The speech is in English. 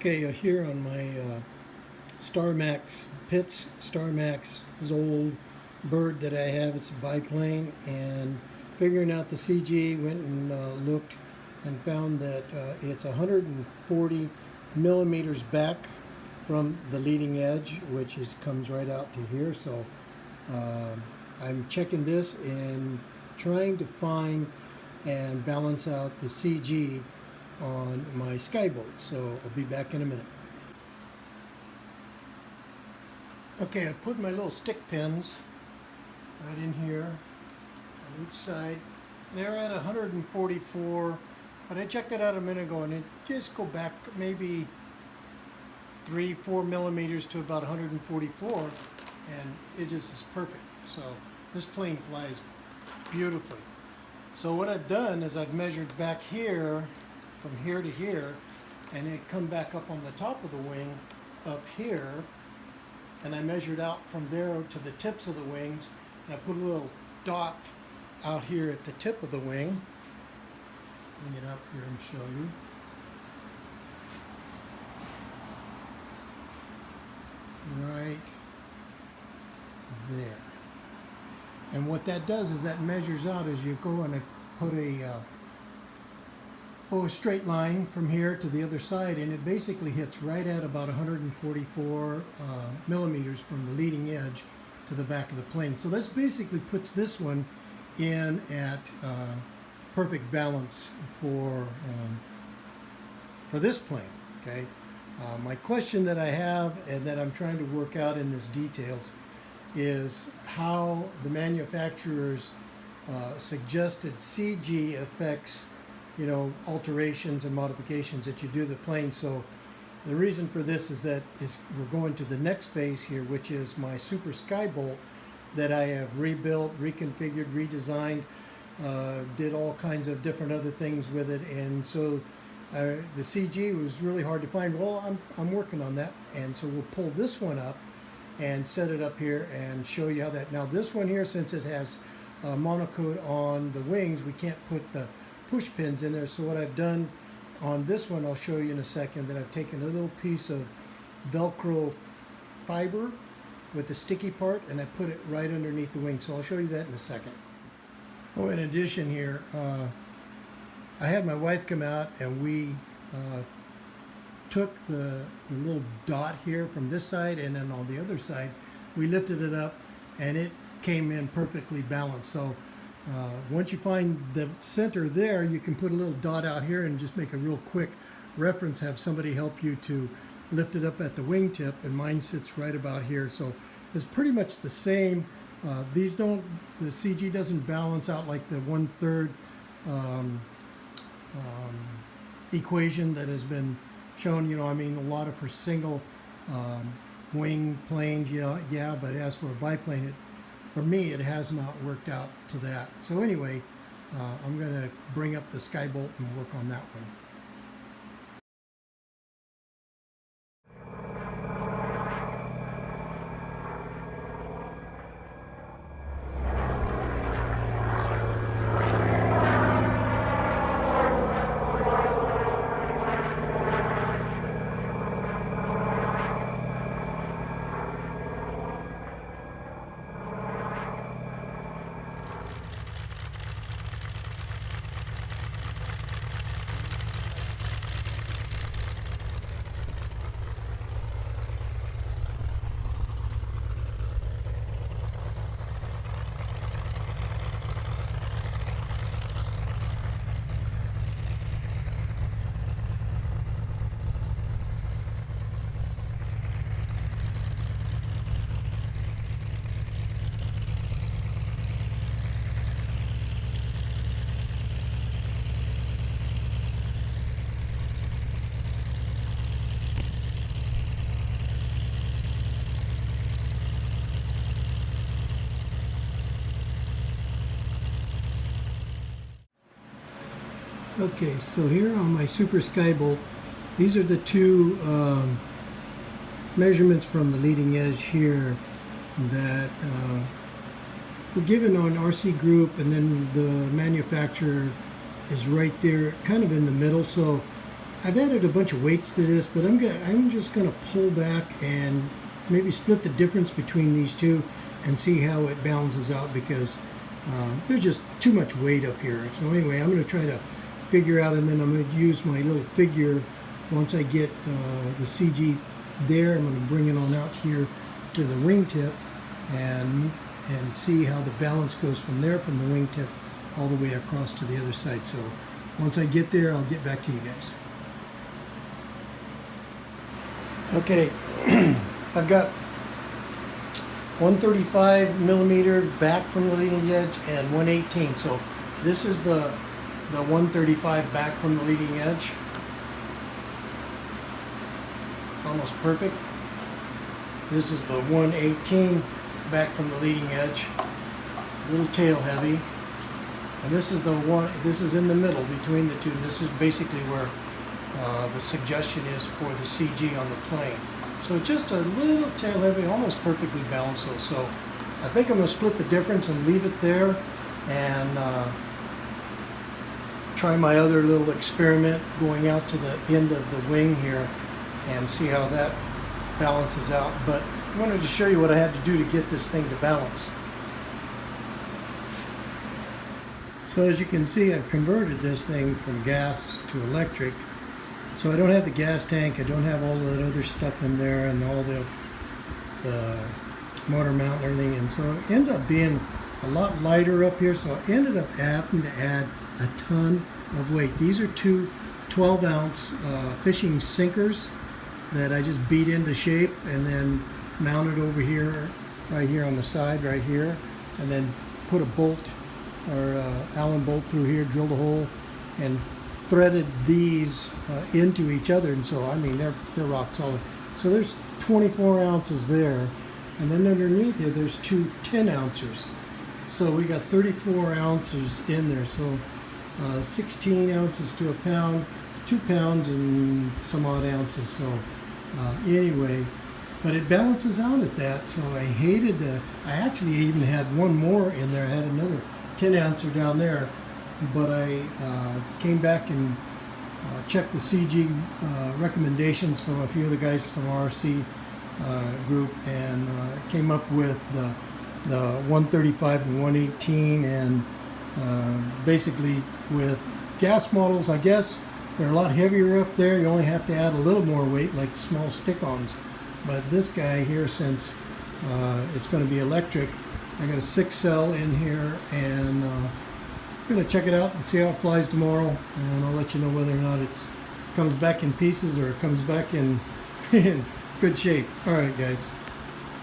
Okay, here on my Star Max Pitts Star Max, this old bird that I have. It's a biplane, and figuring out the CG, went and looked and found that it's 140 millimeters back from the leading edge, which comes right out to here. So I'm checking this and trying to find and balance out the CG on my skyboat. So I'll be back in a minute. Okay, I put my little stick pins right in here on each side. They're at 144, but I checked it out a minute ago and it just go back maybe 3-4 millimeters to about 144, and it just is perfect. So this plane flies beautifully. So what I've done is I've measured back here from here to here, and it come back up on the top of the wing up here, and I measured out from there to the tips of the wings, and I put a little dot out here at the tip of the wing. Bring it up here and show you. Right there. And what that does is that measures out as you go and put a straight line from here to the other side, and it basically hits right at about 144 millimeters from the leading edge to the back of the plane. So this basically puts this one in at perfect balance for this plane. Okay. My question that I have and that I'm trying to work out in this details is how the manufacturer's suggested CG affects, you know, alterations and modifications that you do to the plane. So the reason for this is that we're going to the next phase here, which is my Super Skybolt that I have rebuilt, reconfigured, redesigned, did all kinds of different other things with it, and so the CG was really hard to find. Well, I'm working on that, and so we'll pull this one up and set it up here and show you how that. Now this one here, since it has monocoat on the wings, we can't put the push pins in there. So what I've done on this one, I'll show you in a second, that I've taken a little piece of Velcro fiber with the sticky part, and I put it right underneath the wing. So I'll show you that in a second. Oh, in addition here, I had my wife come out and we took the little dot here from this side, and then on the other side we lifted it up and it came in perfectly balanced. So once you find the center there, you can put a little dot out here and just make a real quick reference, have somebody help you to lift it up at the wingtip, and mine sits right about here. So it's pretty much the same. The CG doesn't balance out like the 1/3 equation that has been shown. You know, I mean, a lot of for single wing planes, you know, yeah, but as for a biplane, for me, it has not worked out to that. So anyway, I'm going to bring up the Skybolt and work on that one. Okay, so here on my Super Skybolt, these are the two measurements from the leading edge here that were given on RC Group, and then the manufacturer is right there, kind of in the middle. So I've added a bunch of weights to this, but I'm just gonna pull back and maybe split the difference between these two and see how it balances out, because there's just too much weight up here. So anyway, I'm gonna try to figure out, and then I'm gonna use my little figure once I get the CG there. I'm gonna bring it on out here to the wingtip and see how the balance goes from there, from the wingtip all the way across to the other side. So once I get there, I'll get back to you guys. Okay, I've got 135 millimeter back from the leading edge and 118. So this is the 135 back from the leading edge. Almost perfect. This is the 118 back from the leading edge. A little tail heavy. And this is the one, this is in the middle between the two. This is basically where the suggestion is for the CG on the plane. So just a little tail heavy, almost perfectly balanced. So I think I'm going to split the difference and leave it there, and try my other little experiment going out to the end of the wing here and see how that balances out. But I wanted to show you what I had to do to get this thing to balance. So as you can see, I've converted this thing from gas to electric. So I don't have the gas tank, I don't have all that other stuff in there, and all the motor mount and everything. And so it ends up being a lot lighter up here. So I ended up having to add a ton of weight. These are two 12-ounce fishing sinkers that I just beat into shape and then mounted over here, right here on the side, right here, and then put a bolt or Allen bolt through here, drilled a hole, and threaded these into each other. And so I mean they're rock solid. So there's 24 ounces there, and then underneath here there's two 10-ouncers. So we got 34 ounces in there. So 16 ounces to a pound, 2 pounds and some odd ounces. So anyway, but it balances out at that. So I hated to, I actually even had one more in there. I had another 10-ouncer down there, but I came back and checked the CG recommendations from a few of the guys from RC group, and came up with the 135 and 118, and basically with gas models, I guess they're a lot heavier up there. You only have to add a little more weight, like small stick-ons. But this guy here, since it's going to be electric, I got a 6-cell in here, and I'm going to check it out and see how it flies tomorrow, and I'll let you know whether or not it comes back in pieces or it comes back in good shape. All right, guys.